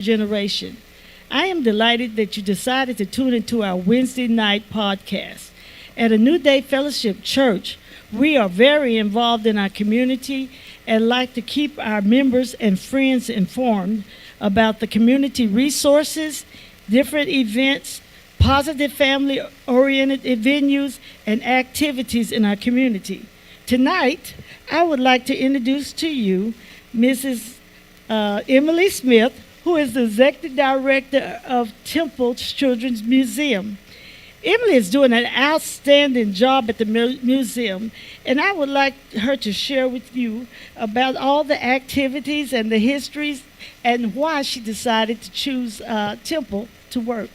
generation. I am delighted that you decided to tune into our Wednesday night podcast. At a New Day Fellowship Church, we are very involved in our community and like to keep our members and friends informed about the community resources, different events, positive family oriented venues, and activities in our community. Tonight, I would like to introduce to you Mrs. Emily Smith, who is the Executive Director of Temple Children's Museum. Emily is doing an outstanding job at the museum, and I would like her to share with you about all the activities and the histories and why she decided to choose Temple to work.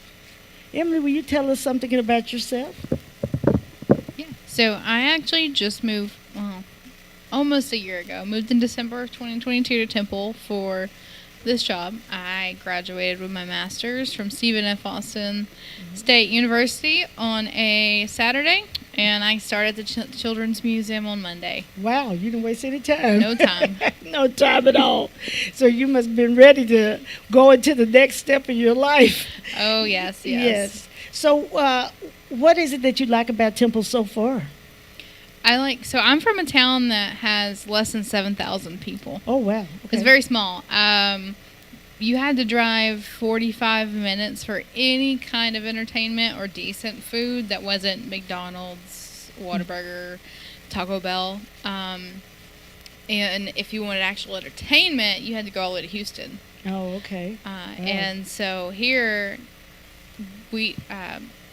Emily, will you tell us something about yourself? Yeah. So I actually just moved, almost a year ago. Moved in December of 2022 to Temple for this job. I graduated with my master's from Stephen F. Austin State University on a Saturday, and I started the Children's Museum on Monday. Wow, you didn't waste any time. No time. No time at all. So you must have been ready to go into the next step in your life. Oh, yes. So what is it that you like about Temple so far? So I'm from a town that has less than 7,000 people. Oh, wow. Okay. It's very small. You had to drive 45 minutes for any kind of entertainment or decent food that wasn't McDonald's, Whataburger, Taco Bell. And if you wanted actual entertainment, you had to go all the way to Houston. Oh, okay. And so here, we...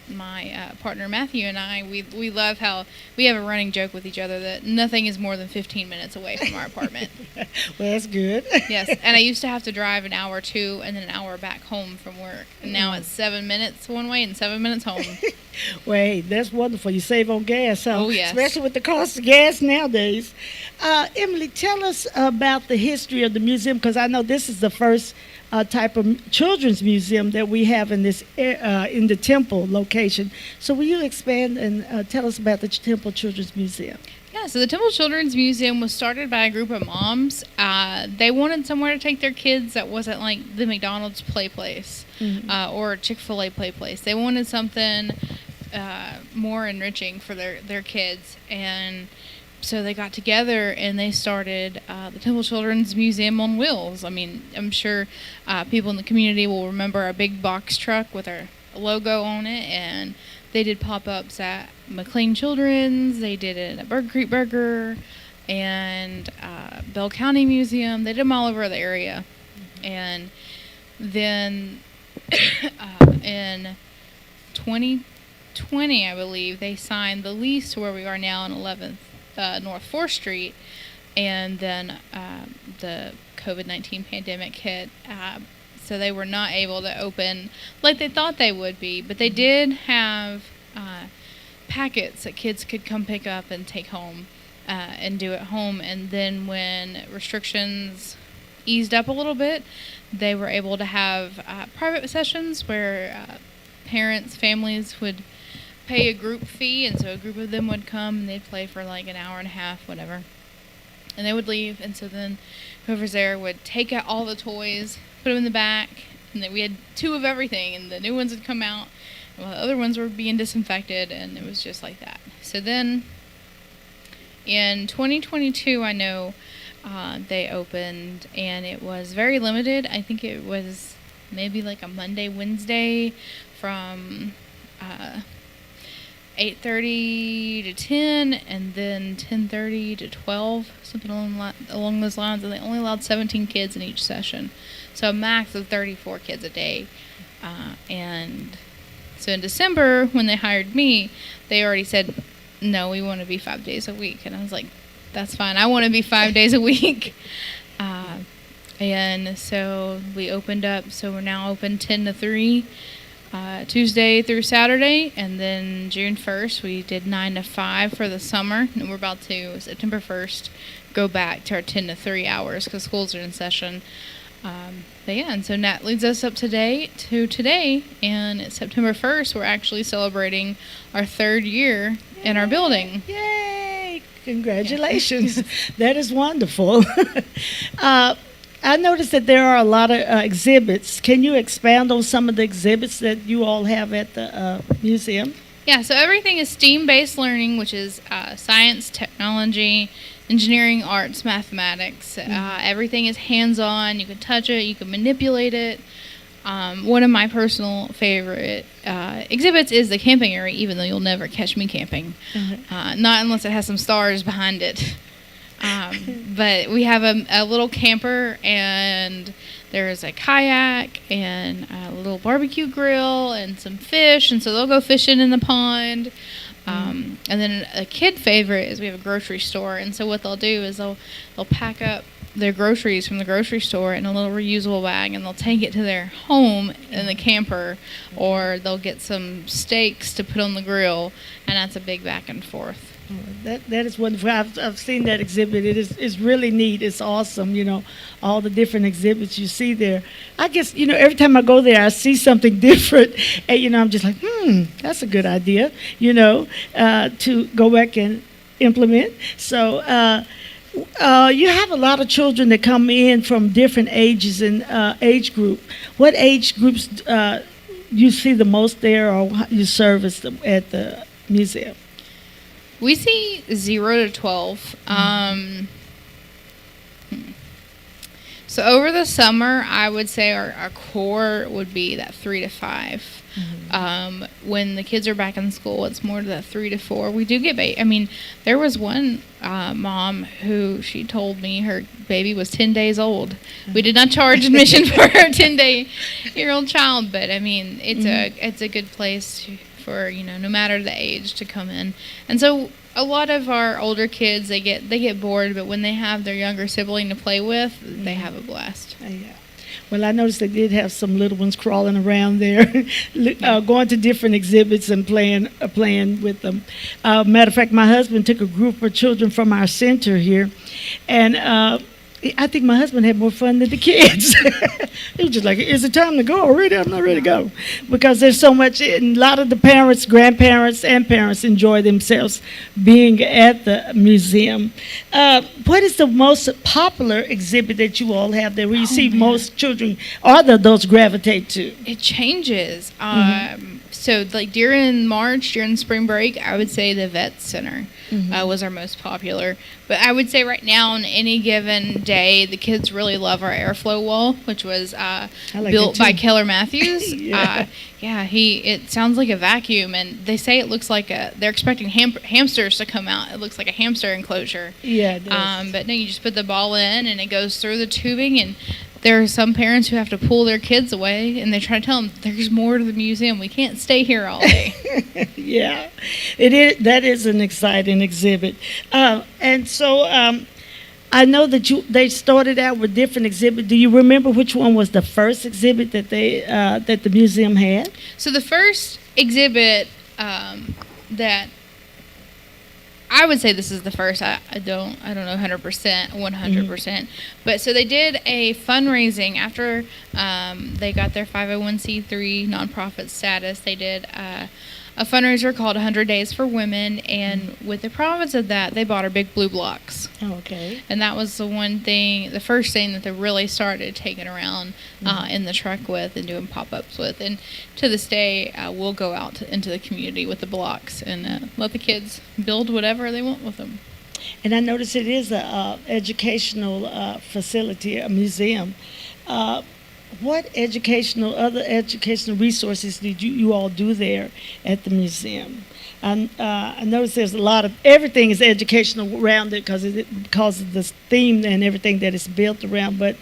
my partner Matthew and I, we love how we have a running joke with each other that nothing is more than 15 minutes away from our apartment. Well, that's good. Yes, and I used to have to drive an hour or two and then an hour back home from work. And now it's 7 minutes one way and 7 minutes home. Well, hey, that's wonderful. You save on gas, huh? Oh, yes. Especially with the cost of gas nowadays. Emily, tell us about the history of the museum, because I know this is the first type of children's museum that we have in this in the Temple location. So will you expand and tell us about the Temple Children's Museum? Yeah, so the Temple Children's Museum was started by a group of moms. They wanted somewhere to take their kids that wasn't like the McDonald's play place or Chick-fil-A play place. They wanted something more enriching for their kids. And so they got together and they started the Temple Children's Museum on Wheels. I mean, I'm sure people in the community will remember our big box truck with our logo on it, and they did pop-ups at McLean Children's, they did it at Burger Creek Burger, and Bell County Museum. They did them all over the area. And then in 2020, I believe, they signed the lease to where we are now on 11th North 4th Street, and then the COVID-19 pandemic hit, so they were not able to open like they thought they would be, but they did have packets that kids could come pick up and take home and do at home. And then when restrictions eased up a little bit, they were able to have private sessions where families would pay a group fee, and so a group of them would come and they'd play for like an hour and a half, whatever, and they would leave. And so then whoever's there would take out all the toys, put them in the back, and then we had 2 of everything, and the new ones would come out while the other ones were being disinfected, and it was just like that. So then in 2022, I know they opened, and it was very limited. I think it was maybe like a Monday, Wednesday from 8:30 to 10, and then 10:30 to 12, something along those lines. And they only allowed 17 kids in each session, so a max of 34 kids a day. And so in December, when they hired me, they already said, no, we want to be 5 days a week. And I was like, that's fine. I want to be 5 days a week. And so we opened up. So we're now open 10 to 3. Tuesday through Saturday, and then June 1st we did 9 to 5 for the summer, and we're about to, September 1st, go back to our 10 to 3 hours because schools are in session. But yeah, and so that leads us up to today, and it's September 1st, we're actually celebrating our 3rd year in our building. Yay! Congratulations. That is wonderful. I noticed that there are a lot of exhibits. Can you expand on some of the exhibits that you all have at the museum? Yeah, so everything is STEAM-based learning, which is science, technology, engineering, arts, mathematics. Everything is hands-on. You can touch it. You can manipulate it. One of my personal favorite exhibits is the camping area, even though you'll never catch me camping. Not unless it has some stars behind it. But we have a little camper, and there's a kayak and a little barbecue grill and some fish, and so they'll go fishing in the pond. And then a kid favorite is we have a grocery store, and so what they'll do is they'll pack up their groceries from the grocery store in a little reusable bag, and they'll take it to their home in the camper, or they'll get some steaks to put on the grill, and that's a big back and forth. That is wonderful. I've seen that exhibit. It's really neat. It's awesome. All the different exhibits you see there. I guess every time I go there, I see something different, and I'm just like, that's a good idea. To go back and implement. So you have a lot of children that come in from different ages and age group. What age groups you see the most there, or you service at the museum? We see 0 to 12. So over the summer, I would say our core would be that 3 to 5. When the kids are back in school, it's more to that 3 to 4. We do get there was one mom who she told me her baby was 10 days old. We did not charge admission for her 10-year-old child, but it's a good place for no matter the age to come in. And so a lot of our older kids, they get bored, but when they have their younger sibling to play with, they have a blast. Yeah. Well, I noticed they did have some little ones crawling around there, going to different exhibits and playing with them. Matter of fact, my husband took a group of children from our center here, and I think my husband had more fun than the kids. He was just like, is it time to go already? I'm not ready to go. Because there's so much, and a lot of the parents, grandparents, and parents enjoy themselves being at the museum. What is the most popular exhibit that you all have there where you see most children or the adults gravitate to? It changes. So like during March, during spring break, I would say the vet center was our most popular. But I would say right now on any given day, the kids really love our airflow wall, which was built by Keller Matthews. It sounds like a vacuum, and they say it looks like they're expecting hamsters to come out. It looks like a hamster enclosure. Yeah, it does. But no, you just put the ball in, and it goes through the tubing, and there are some parents who have to pull their kids away, and they try to tell them, there's more to the museum. We can't stay here all day. Yeah, it is. That is an exciting exhibit. And so I know that they started out with different exhibits. Do you remember which one was the first exhibit that that the museum had? So the first exhibit that I would say this is the first. I don't know 100%, but so they did a fundraising after they got their 501c3 nonprofit status. They did a fundraiser called 100 Days for Women, and with the profits of that, they bought our big blue blocks. Oh, okay. And that was the first thing that they really started taking around in the truck with and doing pop-ups with. And to this day, we'll go out into the community with the blocks and let the kids build whatever they want with them. And I noticed it is a educational facility, a museum. What other educational resources did you all do there at the museum? I noticed there's a lot of, everything is educational around it because of the theme and everything that it's built around. But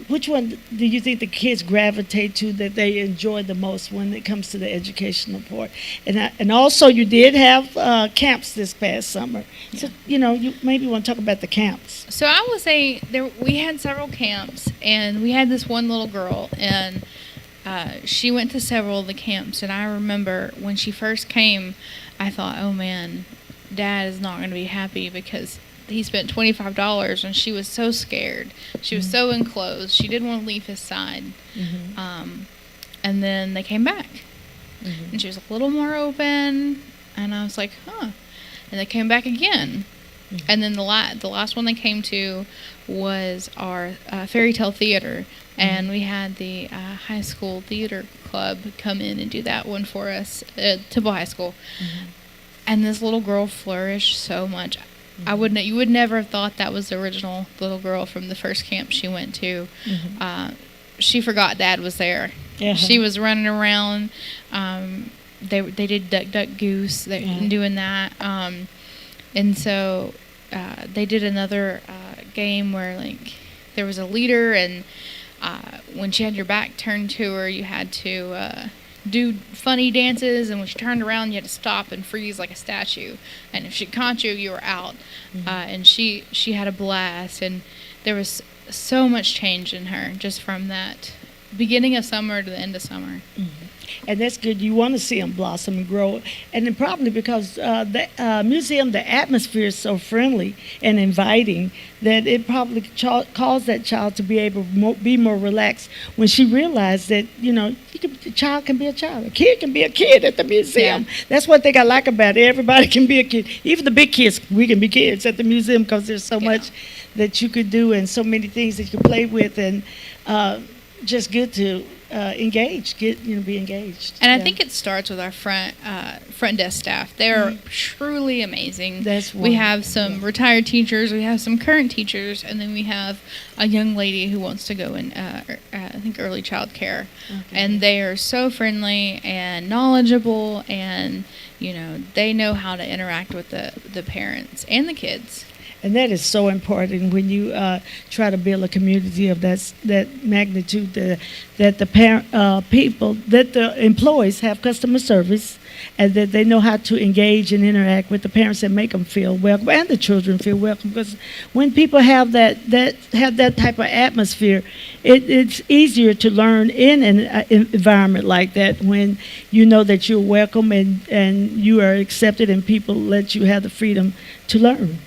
which one do you think the kids gravitate to that they enjoy the most when it comes to the educational part? And also you did have camps this past summer. Yeah. So, you maybe want to talk about the camps. So I would say we had several camps, and we had this one little girl, and she went to several of the camps. And I remember when she first came, I thought, oh man, Dad is not going to be happy because he spent $25, and she was so scared. She was so enclosed. She didn't want to leave his side. And then they came back, and she was a little more open, and I was like, huh. And they came back again, And then the last one they came to was our fairy tale theater, and we had the high school theater club come in and do that one for us at Temple High School. And this little girl flourished so much. You would never have thought that was the original little girl from the first camp she went to. She forgot Dad was there. She was running around. They did Duck Duck Goose. Doing that. And so they did another game where like there was a leader, and when she had your back turned to her, you had to do funny dances, and when she turned around, you had to stop and freeze like a statue. And if she caught you, you were out. And she had a blast, and there was so much change in her just from that beginning of summer to the end of summer. And that's good. You want to see them blossom and grow. And then probably because the museum, the atmosphere is so friendly and inviting that it probably caused that child to be able to be more relaxed when she realized that, a child can be a child. A kid can be a kid at the museum. Yeah. That's one thing I like about it. Everybody can be a kid. Even the big kids, we can be kids at the museum because there's so much that you could do and so many things that you can play with, and just good to be engaged. And I think it starts with our front desk staff. They're truly amazing. That's we have wonderful. some retired teachers, we have some current teachers, and then we have a young lady who wants to go in, I think, early child care. And they are so friendly and knowledgeable, and they know how to interact with the parents and the kids. And that is so important when you try to build a community of that magnitude. That the employees have customer service, and that they know how to engage and interact with the parents and make them feel welcome, and the children feel welcome. Because when people have that type of atmosphere, it's easier to learn in an environment like that, when you know that you're welcome and you are accepted, and people let you have the freedom to learn.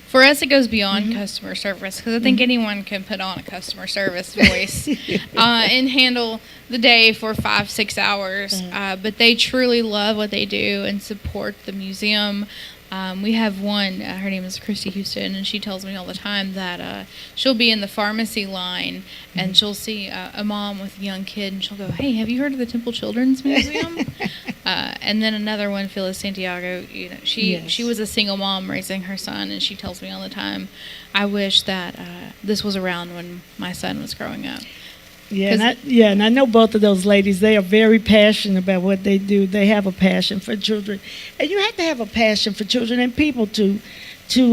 For us, it goes beyond customer service, because I think anyone can put on a customer service voice and handle the day for 5-6 hours. But they truly love what they do and support the museum. We have one, her name is Christy Houston, and she tells me all the time that she'll be in the pharmacy line, and she'll see a mom with a young kid, and she'll go, "Hey, have you heard of the Temple Children's Museum?" And then another one, Phyllis Santiago, she was a single mom raising her son, and she tells me all the time, "I wish that this was around when my son was growing up." And I know both of those ladies. They are very passionate about what they do. They have a passion for children, and you have to have a passion for children and people to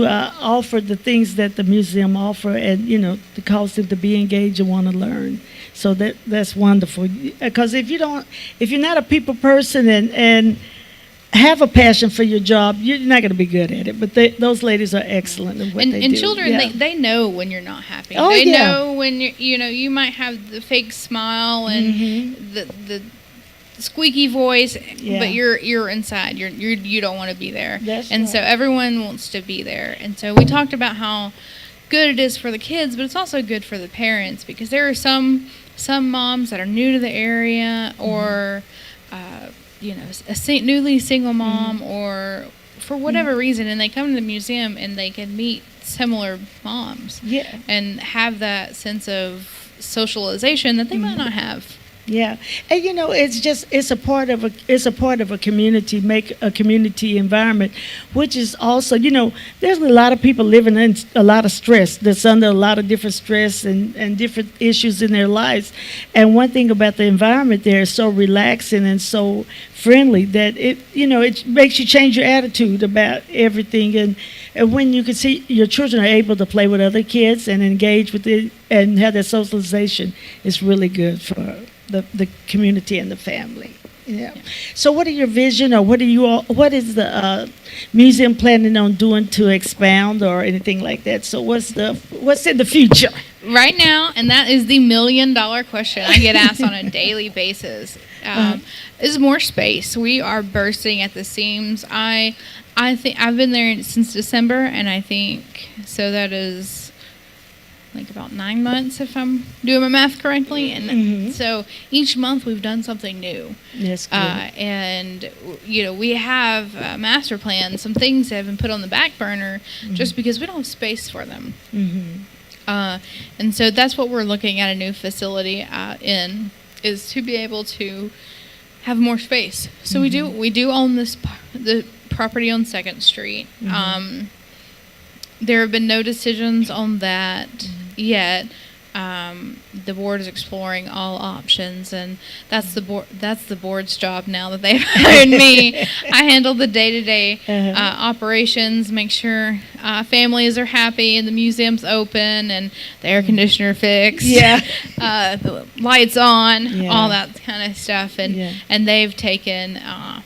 offer the things that the museum offer, and to cause them to be engaged and want to learn. So that's wonderful. Because if you're not a people person and have a passion for your job, you're not going to be good at it. But those ladies are excellent at what they do. And children, they know when you're not happy. Oh, they know when you might have the fake smile and the squeaky voice, but you're inside. You don't want to be there. That's and right. so everyone wants to be there. And so we talked about how good it is for the kids, but it's also good for the parents, because there are some moms that are new to the area, or a newly single mom, or for whatever reason, and they come to the museum and they can meet similar moms and have that sense of socialization that they might not have. Yeah, and it's a part of a community, make a community environment, which is also there's a lot of people living in a lot of stress. That's under a lot of different stress and different issues in their lives. And one thing about the environment there is so relaxing and so friendly that it makes you change your attitude about everything. And when you can see your children are able to play with other kids and engage with it and have that socialization, it's really good for the community and the family. So what are your vision, or what is the museum planning on doing to expound or anything like that? So what's in the future right now? And that is the $1 million question I get asked on a daily basis. Is more space. We are bursting at the seams. I think I've been there since December, and I think so that is think about 9 months, if I'm doing my math correctly. And Mhm. so each month we've done something new. That's good. And, we have a master plan, some things that have been put on the back burner just because we don't have space for them. And so that's what we're looking at a new facility in, is to be able to have more space. So we do own the property on 2nd Street. There have been no decisions on that yet. The board is exploring all options, and that's the board's job now that they've hired me. I handle the day-to-day operations, make sure families are happy and the museum's open and the air conditioner fixed, the lights on, all that kind of stuff, and they've taken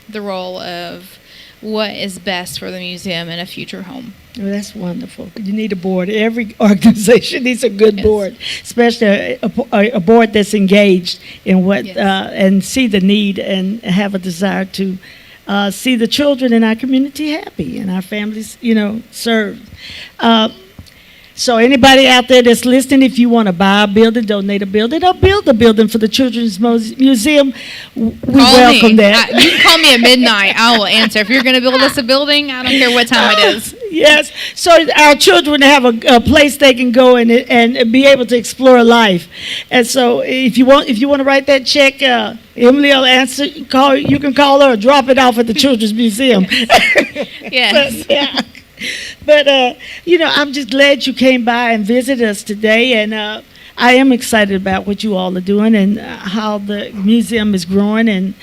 the role of what is best for the museum in a future home. Well, that's wonderful. You need a board. Every organization needs a good board, especially a board that's engaged in what and see the need and have a desire to see the children in our community happy and our families, served. So anybody out there that's listening, if you want to buy a building, donate a building, or build a building for the Children's Museum, we welcome that. You can call me at midnight. I will answer. If you're going to build us a building, I don't care what time it is. Yes. So our children have a place they can go and be able to explore life. And so if you want to write that check, Emily will answer. You can call her or drop it off at the Children's Museum. Yes. But, I'm just glad you came by and visited us today, and I am excited about what you all are doing and how the museum is growing and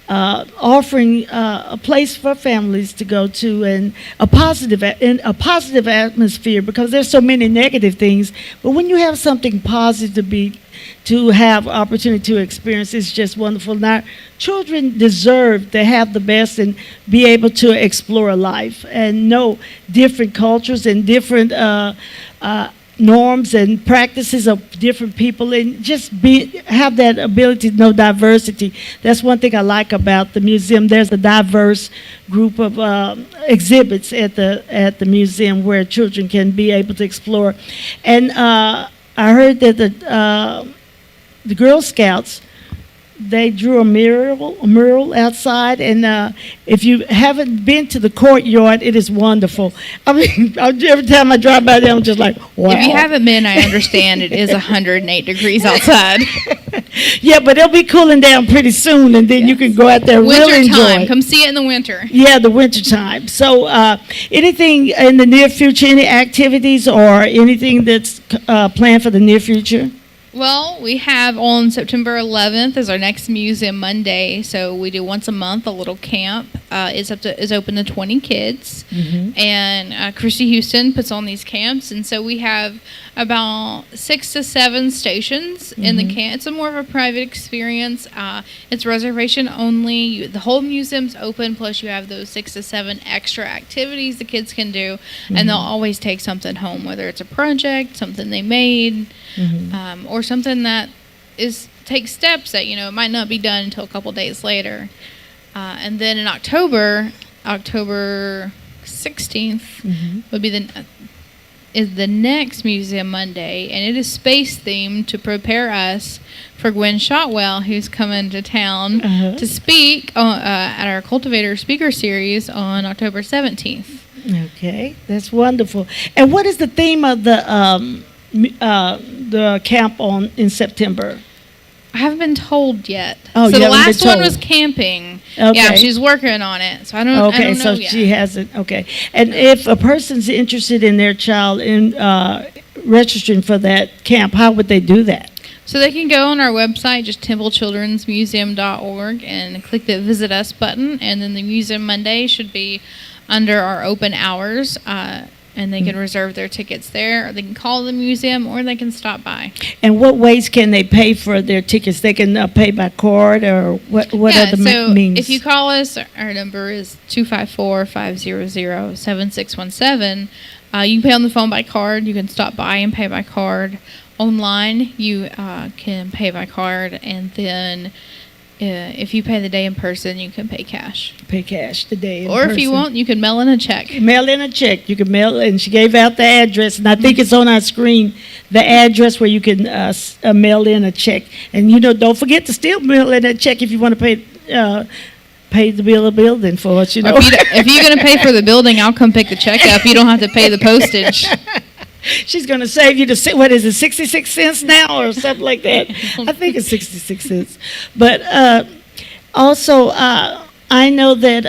offering a place for families to go to and a positive atmosphere, because there's so many negative things. But when you have something positive to have opportunity to experience, it's just wonderful. Now, children deserve to have the best and be able to explore life and know different cultures and different norms and practices of different people, and just have that ability to know diversity. That's one thing I like about the museum. There's a diverse group of exhibits at the museum where children can be able to explore. And I heard that the Girl Scouts, they drew a mural outside, and if you haven't been to the courtyard, it is wonderful. I mean, every time I drive by there, I'm just like, wow. If you haven't been, I understand it is 108 degrees outside. Yeah, but it'll be cooling down pretty soon, and then you can go out there and really enjoy Winter time. it. Come see it in the winter. Yeah, the winter time. So anything in the near future, any activities or anything that's planned for the near future? Well, we have on September 11th is our next Museum Monday. So we do once a month a little camp. It's open to 20 kids, and Christy Houston puts on these camps. And so we have about 6 to 7 stations in the camp. It's more of a private experience. It's reservation only. The whole museum's open. Plus, you have those 6 to 7 extra activities the kids can do, and they'll always take something home, whether it's a project, something they made. Or something that takes steps that it might not be done until a couple days later. And then in October 16th would be the next Museum Monday, and it is space themed to prepare us for Gwen Shotwell, who's coming to town to speak at our Cultivator Speaker Series on October 17th. Okay, that's wonderful. And what is the theme of the camp in September? I haven't been told yet. Oh, so you the haven't been last one told. was camping. Okay. Yeah, she's working on it. So I don't know so yet. she hasn't. Okay. And if a person's interested in their child in registering for that camp, how would they do that? So they can go on our website, just templechildrensmuseum.org, and click the Visit Us button, and then the Museum Monday should be under our open hours. And they can reserve their tickets there, or they can call the museum, or they can stop by. And what ways can they pay for their tickets? They can pay by card, or what are the means? If you call us, our number is 254-500-7617. You can pay on the phone by card. You can stop by and pay by card. Online, you can pay by card, and then if you pay the day in person, you can pay cash. Pay cash today. Or if you want, you can mail in a check. Mail in a check. You can mail, and she gave out the address, and I think it's on our screen, the address where you can mail in a check. And don't forget to still mail in a check if you want to pay the bill of building for us. If you're going to pay for the building, I'll come pick the check up. You don't have to pay the postage. She's going to save you what is it, 66 cents now or something like that? I think it's 66 cents. But also, I know that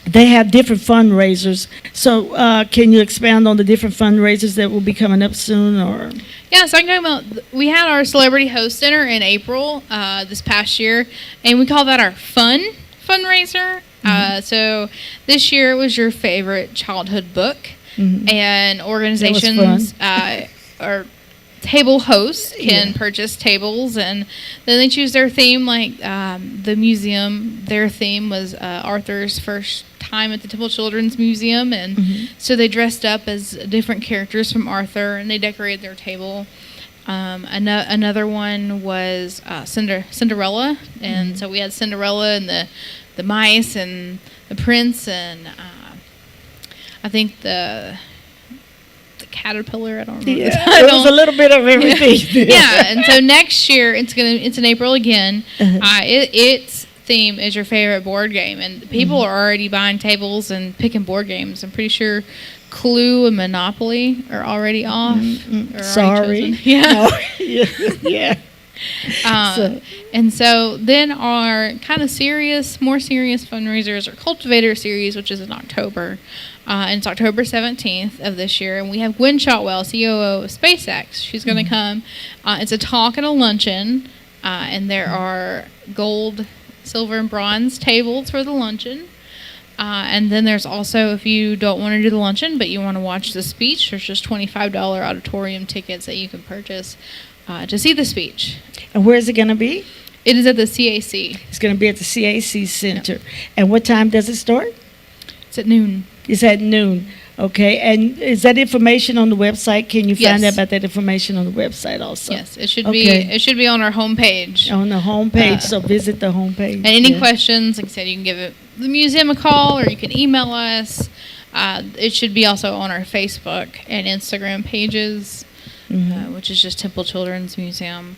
they have different fundraisers. So can you expound on the different fundraisers that will be coming up soon? Or Yeah, so I can talk about, we had our Celebrity Host Dinner in April this past year, and we call that our fun fundraiser. So this year it was your favorite childhood book. And organizations or table hosts can purchase tables, and then they choose their theme. Like the museum, their theme was Arthur's first time at the Temple Children's Museum, and so they dressed up as different characters from Arthur, and they decorated their table. Another one was Cinderella, and so we had Cinderella and the mice and the prince and I think the caterpillar. I don't remember. Yeah, it was a little bit of everything. Yeah, and so next year it's in April again. Its theme is your favorite board game, and people are already buying tables and picking board games. I'm pretty sure Clue and Monopoly are already off. Sorry. Yeah. No. Yeah. And so then our kind of more serious fundraisers are Cultivator Series, which is in October. And it's October 17th of this year. And we have Gwen Shotwell, COO of SpaceX. She's going to come. It's a talk and a luncheon. And there are gold, silver, and bronze tables for the luncheon. And then there's also, if you don't want to do the luncheon, but you want to watch the speech, there's just $25 auditorium tickets that you can purchase to see the speech. And where is it going to be? It is at the CAC. It's going to be at the CAC Center. Yep. And what time does it start? It's at noon. It's at noon. Okay. And is that information on the website? Can you find out about that information on the website also? Yes, it should be. It should be on our homepage. On the homepage. So visit the homepage. And any questions, like I said, you can give the museum a call, or you can email us. It should be also on our Facebook and Instagram pages, which is just Temple Children's Museum.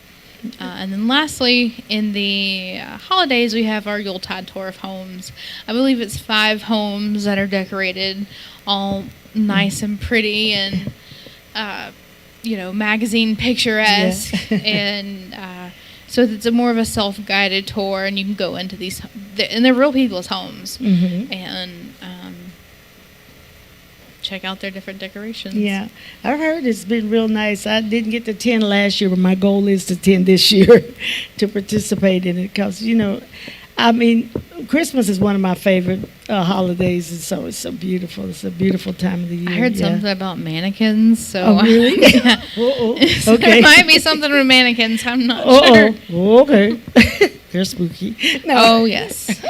And then lastly, in the holidays, we have our Yuletide Tour of Homes. I believe it's 5 homes that are decorated all nice and pretty and, magazine picturesque. And so it's more of a self-guided tour, and you can go into these, and they're real people's homes. And check out their different decorations. Yeah, I've heard it's been real nice. I didn't get to attend last year, but my goal is to attend this year to participate in it because, Christmas is one of my favorite holidays, and so it's so beautiful. It's a beautiful time of the year. I heard something about mannequins, so oh, really? Yeah. Okay. There might be something with mannequins. I'm not sure. Okay. They're spooky. No. Oh, yes.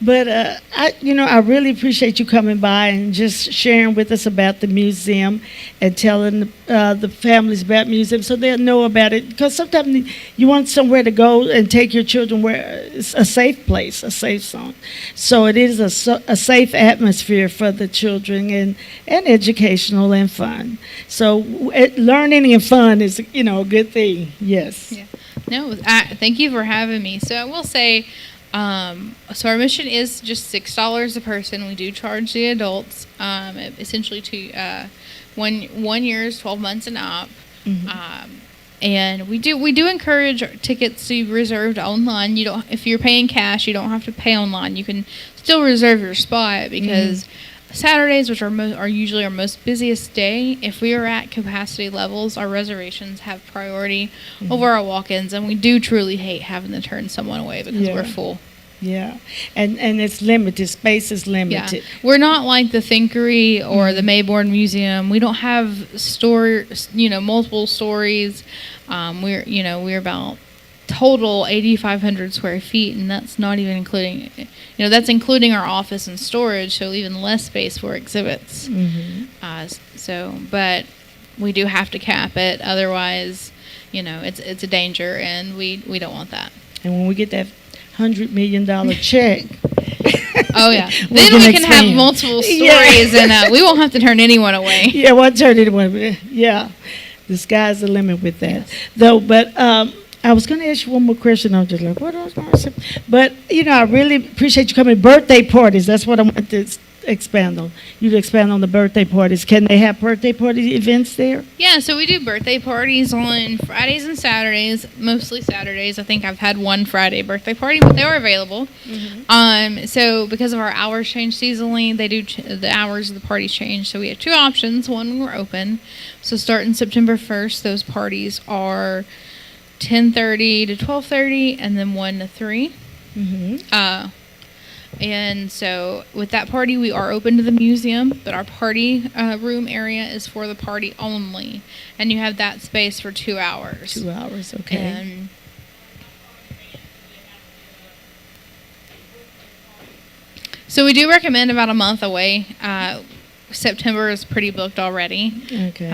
But I really appreciate you coming by and just sharing with us about the museum and telling the families about museum so they'll know about it. Because sometimes you want somewhere to go and take your children where it's a safe place, a safe zone. So it is a safe atmosphere for the children and educational and fun. So learning and fun is a good thing. Yes. Yeah. No, thank you for having me. So I will say. So our mission is just $6 a person. We do charge the adults, essentially to 1 years, 12 months and up. And we do encourage tickets to be reserved online. If you're paying cash, you don't have to pay online. You can still reserve your spot because Saturdays, which are usually our most busiest day, if we are at capacity levels, our reservations have priority over our walk-ins, and we do truly hate having to turn someone away because we're full. Yeah, and it's limited. Space is limited. Yeah. We're not like the Thinkery or the Mayborn Museum. We don't have multiple stories. We're about total 8,500 square feet, and that's not even including, that's including our office and storage, so even less space for exhibits. But we do have to cap it, otherwise, it's a danger, and we don't want that. And when we get that $100 million check, Oh yeah. we Then can we can have expand. multiple Yeah. stories, and we won't have to turn anyone away. yeah, what turned it away? Yeah, the sky's the limit with that. Though, but I was going to ask you one more question. I'm just like, what else? Going to say? But I really appreciate you coming. Birthday parties. That's what I want to expand on. You to expand on the birthday parties. Can they have birthday party events there? Yeah, so we do birthday parties on Fridays and Saturdays, mostly Saturdays. I think I've had one Friday birthday party, but they were available. So because of our hours change seasonally, they do the hours of the parties change. So we have two options. One, when we're open. So starting September 1st, those parties are 10:30 to 12:30, and then 1 to 3. And so with that party, we are open to the museum, but our party room area is for the party only. And you have that space for 2 hours. 2 hours, okay. And so we do recommend about a month away. September is pretty booked already. Okay.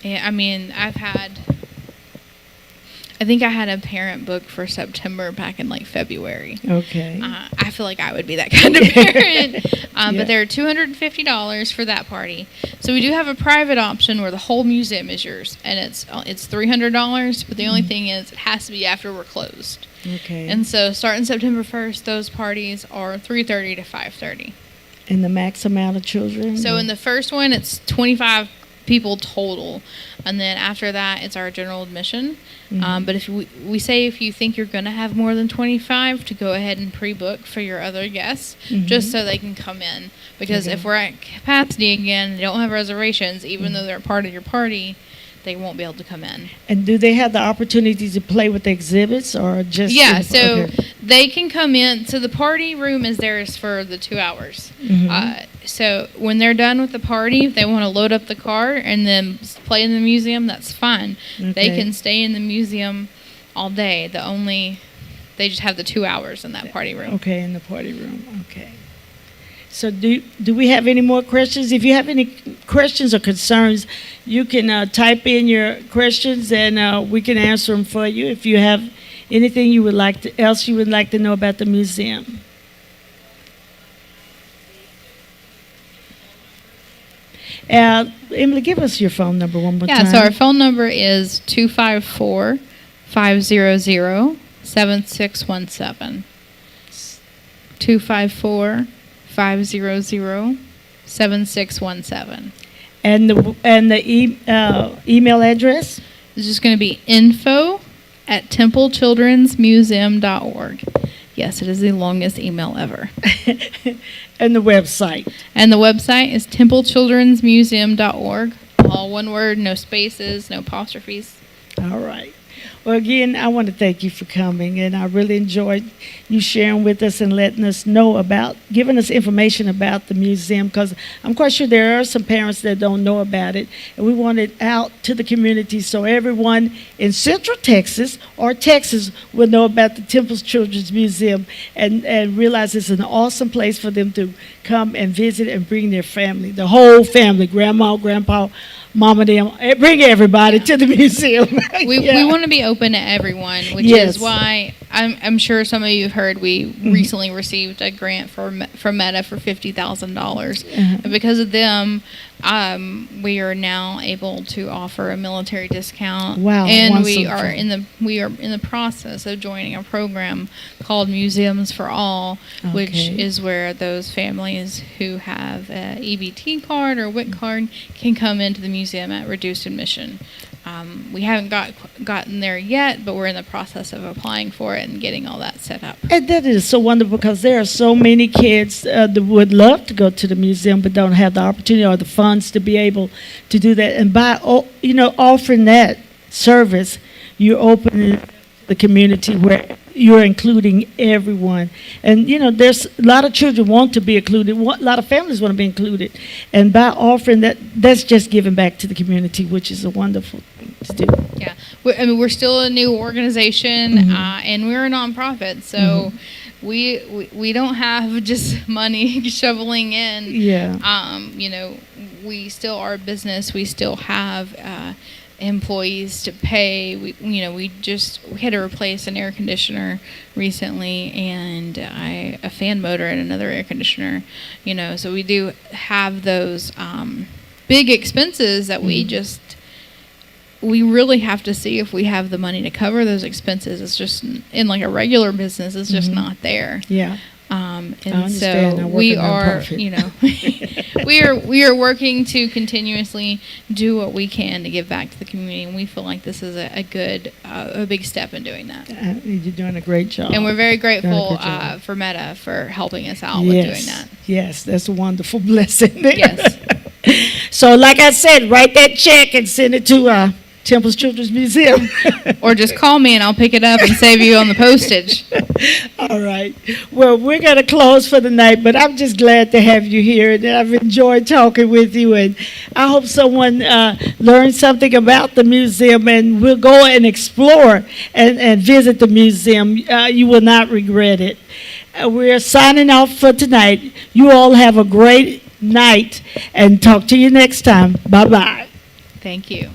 Yeah, I mean, I think I had a parent book for September back in like February. Okay. I feel like I would be that kind of parent. Yeah. But they're $250 for that party. So we do have a private option where the whole museum is yours, and it's $300. But the only thing is, it has to be after we're closed. Okay. And so starting September 1st, those parties are 3:30 to 5:30. And the max amount of children? So in the first one, it's 25 people total, and then after that, it's our general admission. But if we say if you think you're going to have more than 25, to go ahead and pre-book for your other guests, just so they can come in. Because if we're at capacity again, they don't have reservations, even though they're a part of your party, they won't be able to come in. And do they have the opportunity to play with the exhibits or just? Yeah, so they can come in. So the party room is theirs for the 2 hours. So when they're done with the party, if they want to load up the car and then play in the museum, that's fine. They can stay in the museum all day. They just have the 2 hours in that party room. Okay, in the party room. Okay. So do we have any more questions? If you have any questions or concerns, you can type in your questions and we can answer them for you. If you have anything you would like to know about the museum. Emily, give us your phone number one more time. Yeah, so our phone number is 254-500-7617. 254-500-7617. And the email address? It's just going to be info@templechildrensmuseum.org. Yes, it is the longest email ever. And the website? And the website is templechildrensmuseum.org. All one word, no spaces, no apostrophes. All right. Well, again, I want to thank you for coming, and I really enjoyed you sharing with us and letting us know giving us information about the museum, because I'm quite sure there are some parents that don't know about it, and we want it out to the community so everyone in Central Texas or Texas will know about the Temple Children's Museum and realize it's an awesome place for them to come and visit and bring their family, the whole family, grandma, grandpa, mama, them, bring everybody to the museum. We want to be open to everyone, which is why I'm sure some of you have heard we recently received a grant from Meta for $50,000, and because of them, we are now able to offer a military discount. Wow! And we are in the process of joining a program called Museums for All, which is where those families who have a EBT card or WIC card can come into the museum at reduced admission. We haven't gotten there yet, but we're in the process of applying for it and getting all that set up. And that is so wonderful, because there are so many kids that would love to go to the museum but don't have the opportunity or the funds to be able to do that. And by offering that service, you're opening the community where you're including everyone. And, there's a lot of children want to be included. A lot of families want to be included. And by offering that's just giving back to the community, which is a wonderful thing to do. Yeah. We're still a new organization, and we're a nonprofit. So we don't have just money shoveling in. Yeah. We still are a business. We still have employees to pay. We had to replace an air conditioner recently and a fan motor and another air conditioner. So we do have those big expenses that we really have to see if we have the money to cover those expenses. It's just in like a regular business, it's just not there. Yeah. And understand. so I'm we working on are, perfect. we are working to continuously do what we can to give back to the community, and we feel like this is a big step in doing that. You're doing a great job. And we're very Doing a grateful good job. for Meta for helping us out with doing that. Yes, that's a wonderful blessing. Yes. So, like I said, write that check and send it to Temple's Children's Museum. Or just call me and I'll pick it up and save you on the postage. All right. Well, we're going to close for the night, but I'm just glad to have you here, and I've enjoyed talking with you, and I hope someone learned something about the museum, and we'll go and explore and visit the museum. You will not regret it. We're signing off for tonight. You all have a great night, and talk to you next time. Bye-bye. Thank you.